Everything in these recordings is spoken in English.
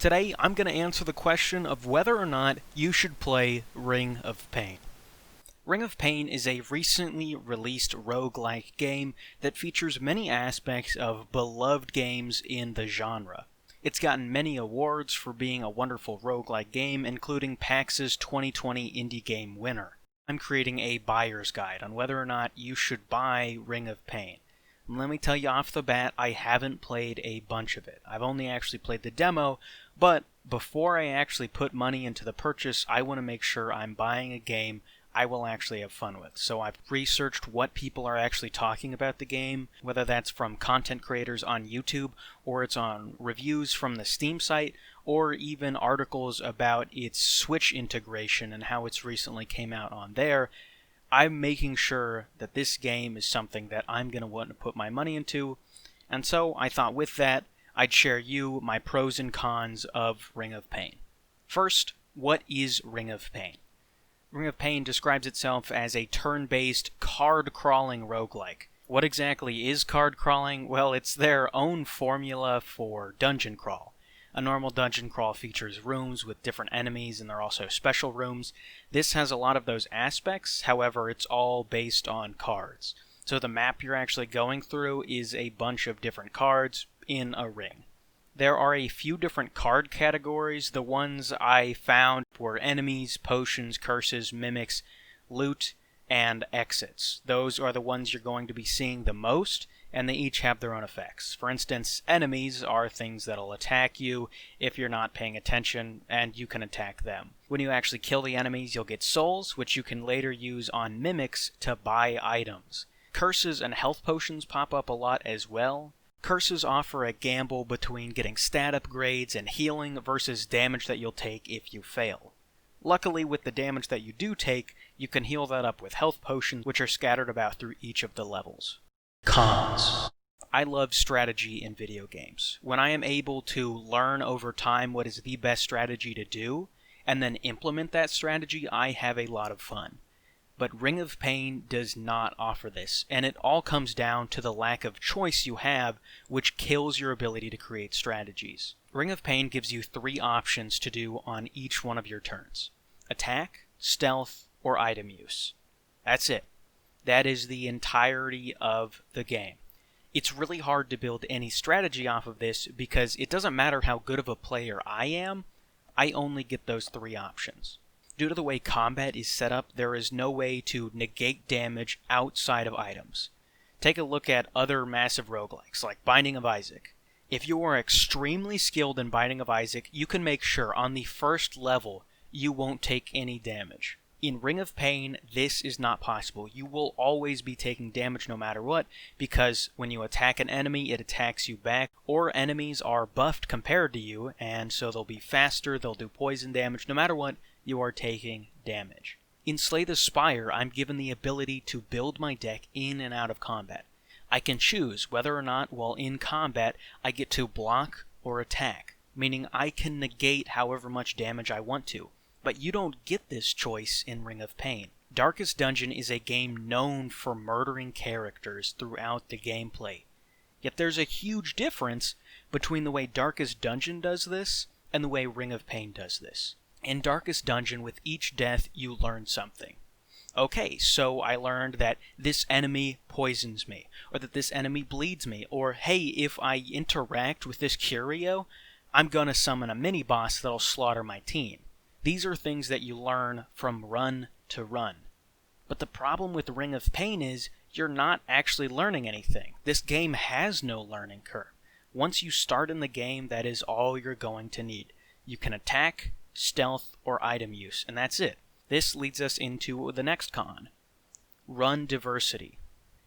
Today, I'm going to answer the question of whether or not you should play Ring of Pain. Ring of Pain is a recently released roguelike game that features many aspects of beloved games in the genre. It's gotten many awards for being a wonderful roguelike game, including PAX's 2020 Indie Game winner. I'm creating a buyer's guide on whether or not you should buy Ring of Pain. And let me tell you off the bat, I haven't played a bunch of it. I've only actually played the demo, but before I actually put money into the purchase, I want to make sure I'm buying a game I will actually have fun with. So I've researched what people are actually talking about the game, whether that's from content creators on YouTube, or it's on reviews from the Steam site, or even articles about its Switch integration and how it's recently came out on there. I'm making sure that this game is something that I'm going to want to put my money into, and so I thought with that, I'd share you my pros and cons of Ring of Pain. First, what is Ring of Pain? Ring of Pain describes itself as a turn-based, card-crawling roguelike. What exactly is card crawling? Well, it's their own formula for dungeon crawl. A normal dungeon crawl features rooms with different enemies, and there are also special rooms. This has a lot of those aspects, however, it's all based on cards. So the map you're actually going through is a bunch of different cards in a ring. There are a few different card categories. The ones I found were enemies, potions, curses, mimics, loot, and exits. Those are the ones you're going to be seeing the most, and they each have their own effects. For instance, enemies are things that'll attack you if you're not paying attention, and you can attack them. When you actually kill the enemies, you'll get souls, which you can later use on mimics to buy items. Curses and health potions pop up a lot as well. Curses offer a gamble between getting stat upgrades and healing versus damage that you'll take if you fail. Luckily, with the damage that you do take, you can heal that up with health potions, which are scattered about through each of the levels. Cons. I love strategy in video games. When I am able to learn over time what is the best strategy to do, and then implement that strategy, I have a lot of fun. But Ring of Pain does not offer this, and it all comes down to the lack of choice you have, which kills your ability to create strategies. Ring of Pain gives you 3 options to do on each one of your turns: attack, stealth, or item use. That's it. That is the entirety of the game. It's really hard to build any strategy off of this because it doesn't matter how good of a player I am, I only get those 3 options. Due to the way combat is set up, there is no way to negate damage outside of items. Take a look at other massive roguelikes, like Binding of Isaac. If you are extremely skilled in Binding of Isaac, you can make sure on the first level you won't take any damage. In Ring of Pain, this is not possible. You will always be taking damage no matter what, because when you attack an enemy, it attacks you back, or enemies are buffed compared to you, and so they'll be faster, they'll do poison damage, no matter what, you are taking damage. In Slay the Spire, I'm given the ability to build my deck in and out of combat. I can choose whether or not, while in combat, I get to block or attack, meaning I can negate however much damage I want to. But you don't get this choice in Ring of Pain. Darkest Dungeon is a game known for murdering characters throughout the gameplay. Yet there's a huge difference between the way Darkest Dungeon does this and the way Ring of Pain does this. In Darkest Dungeon, with each death, you learn something. Okay, so I learned that this enemy poisons me, or that this enemy bleeds me, or hey, if I interact with this curio, I'm gonna summon a mini-boss that'll slaughter my team. These are things that you learn from run to run. But the problem with Ring of Pain is you're not actually learning anything. This game has no learning curve. Once you start in the game, that is all you're going to need. You can attack, stealth, or item use, and that's it. This leads us into the next con: run diversity.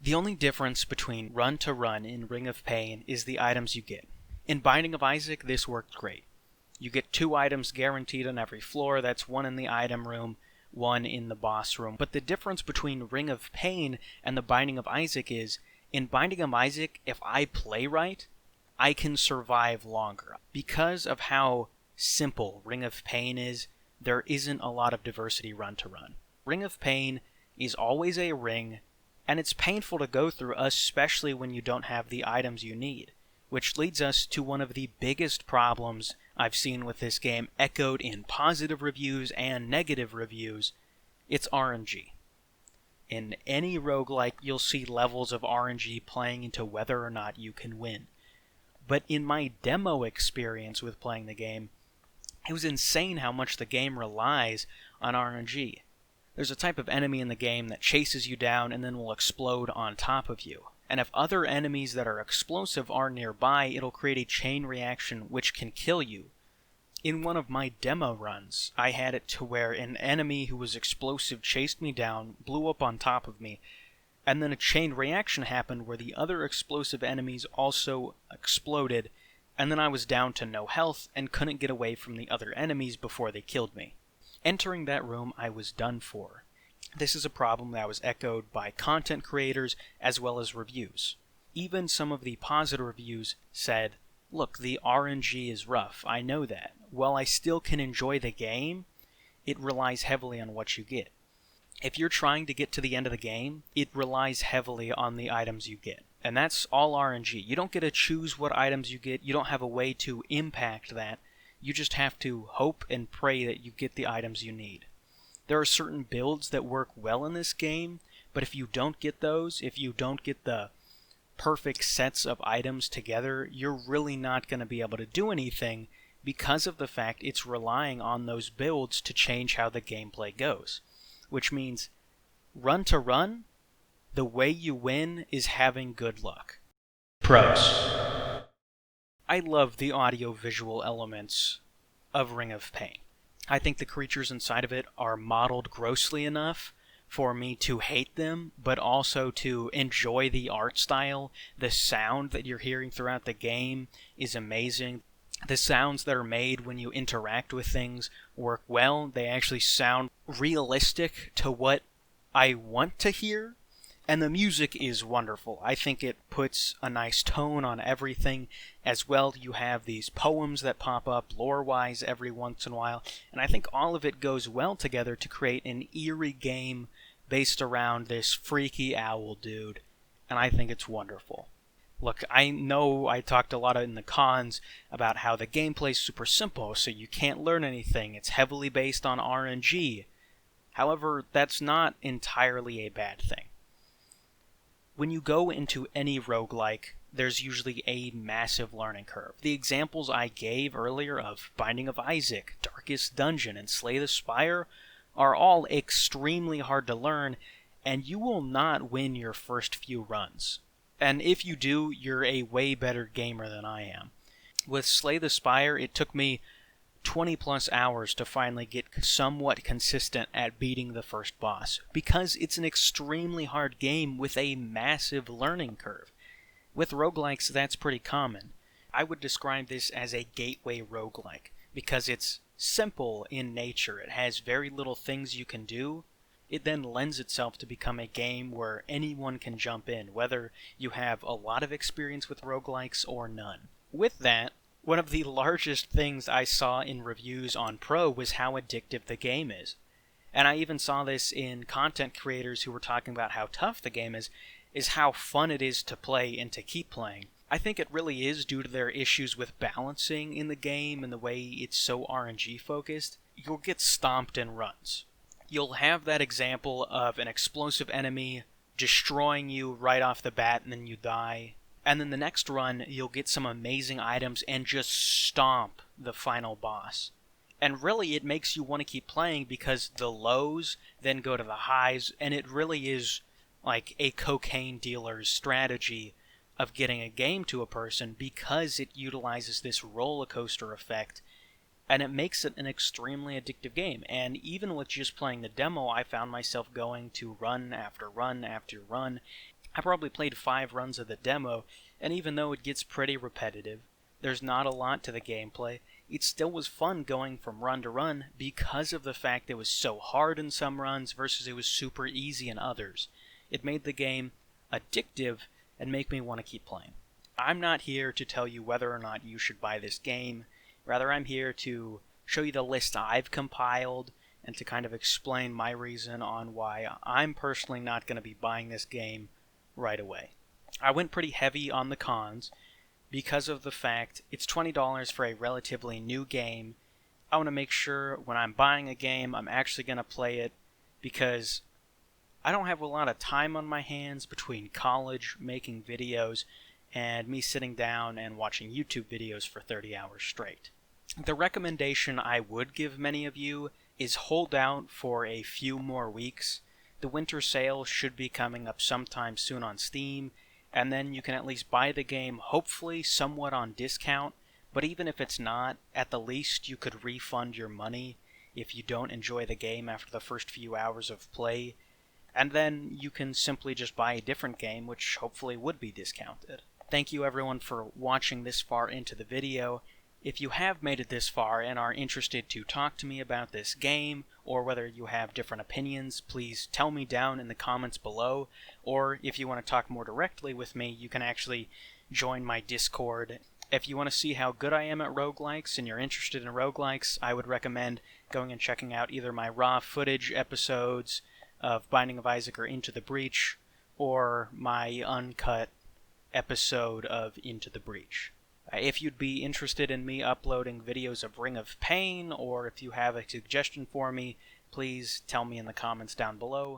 The only difference between run to run in Ring of Pain is the items you get. In Binding of Isaac, this worked great. You get 2 items guaranteed on every floor. That's 1 in the item room, 1 in the boss room. But the difference between Ring of Pain and the Binding of Isaac is, in Binding of Isaac, if I play right, I can survive longer. Because of how simple Ring of Pain is, there isn't a lot of diversity run to run. Ring of Pain is always a ring, and it's painful to go through, especially when you don't have the items you need. Which leads us to one of the biggest problems I've seen with this game echoed in positive reviews and negative reviews, it's RNG. In any roguelike, you'll see levels of RNG playing into whether or not you can win. But in my demo experience with playing the game, it was insane how much the game relies on RNG. There's a type of enemy in the game that chases you down and then will explode on top of you. And if other enemies that are explosive are nearby, it'll create a chain reaction which can kill you. In one of my demo runs, I had it to where an enemy who was explosive chased me down, blew up on top of me, and then a chain reaction happened where the other explosive enemies also exploded, and then I was down to no health and couldn't get away from the other enemies before they killed me. Entering that room, I was done for. This is a problem that was echoed by content creators as well as reviews. Even some of the positive reviews said, look, the RNG is rough, I know that. While I still can enjoy the game, it relies heavily on what you get. If you're trying to get to the end of the game, it relies heavily on the items you get. And that's all RNG. You don't get to choose what items you get. You don't have a way to impact that. You just have to hope and pray that you get the items you need. There are certain builds that work well in this game, but if you don't get those, if you don't get the perfect sets of items together, you're really not going to be able to do anything because of the fact it's relying on those builds to change how the gameplay goes. Which means, run to run, the way you win is having good luck. Pros. I love the audio-visual elements of Ring of Pain. I think the creatures inside of it are modeled grossly enough for me to hate them, but also to enjoy the art style. The sound that you're hearing throughout the game is amazing. The sounds that are made when you interact with things work well. They actually sound realistic to what I want to hear. And the music is wonderful. I think it puts a nice tone on everything. As well, you have these poems that pop up lore-wise every once in a while. And I think all of it goes well together to create an eerie game based around this freaky owl dude. And I think it's wonderful. Look, I know I talked a lot in the cons about how the gameplay's super simple, so you can't learn anything. It's heavily based on RNG. However, that's not entirely a bad thing. When you go into any roguelike, there's usually a massive learning curve. The examples I gave earlier of Binding of Isaac, Darkest Dungeon, and Slay the Spire are all extremely hard to learn, and you will not win your first few runs. And if you do, you're a way better gamer than I am. With Slay the Spire, it took me 20 plus hours to finally get somewhat consistent at beating the first boss, because it's an extremely hard game with a massive learning curve. With roguelikes, that's pretty common. I would describe this as a gateway roguelike, because it's simple in nature. It has very little things you can do. It then lends itself to become a game where anyone can jump in, whether you have a lot of experience with roguelikes or none. With that, one of the largest things I saw in reviews on Pro was how addictive the game is. And I even saw this in content creators who were talking about how tough the game is how fun it is to play and to keep playing. I think it really is due to their issues with balancing in the game and the way it's so RNG focused. You'll get stomped in runs. You'll have that example of an explosive enemy destroying you right off the bat and then you die. And then the next run, you'll get some amazing items and just stomp the final boss. And really, it makes you want to keep playing because the lows then go to the highs, and it really is like a cocaine dealer's strategy of getting a game to a person because it utilizes this roller coaster effect, and it makes it an extremely addictive game. And even with just playing the demo, I found myself going to run after run after run. I probably played 5 runs of the demo, and even though it gets pretty repetitive, there's not a lot to the gameplay, it still was fun going from run to run because of the fact it was so hard in some runs versus it was super easy in others. It made the game addictive and make me want to keep playing. I'm not here to tell you whether or not you should buy this game. Rather, I'm here to show you the list I've compiled and to kind of explain my reason on why I'm personally not going to be buying this game right away. I went pretty heavy on the cons because of the fact it's $20 for a relatively new game. I want to make sure when I'm buying a game, I'm actually going to play it, because I don't have a lot of time on my hands between college, making videos, and me sitting down and watching YouTube videos for 30 hours straight. The recommendation I would give many of you is hold out for a few more weeks. The winter sale should be coming up sometime soon on Steam, and then you can at least buy the game, hopefully somewhat on discount, but even if it's not, at the least you could refund your money if you don't enjoy the game after the first few hours of play, and then you can simply just buy a different game, which hopefully would be discounted. Thank you everyone for watching this far into the video. If you have made it this far and are interested to talk to me about this game, or whether you have different opinions, please tell me down in the comments below, or if you want to talk more directly with me, you can actually join my Discord. If you want to see how good I am at roguelikes and you're interested in roguelikes, I would recommend going and checking out either my raw footage episodes of Binding of Isaac or Into the Breach, or my uncut episode of Into the Breach. If you'd be interested in me uploading videos of Ring of Pain, or if you have a suggestion for me, please tell me in the comments down below.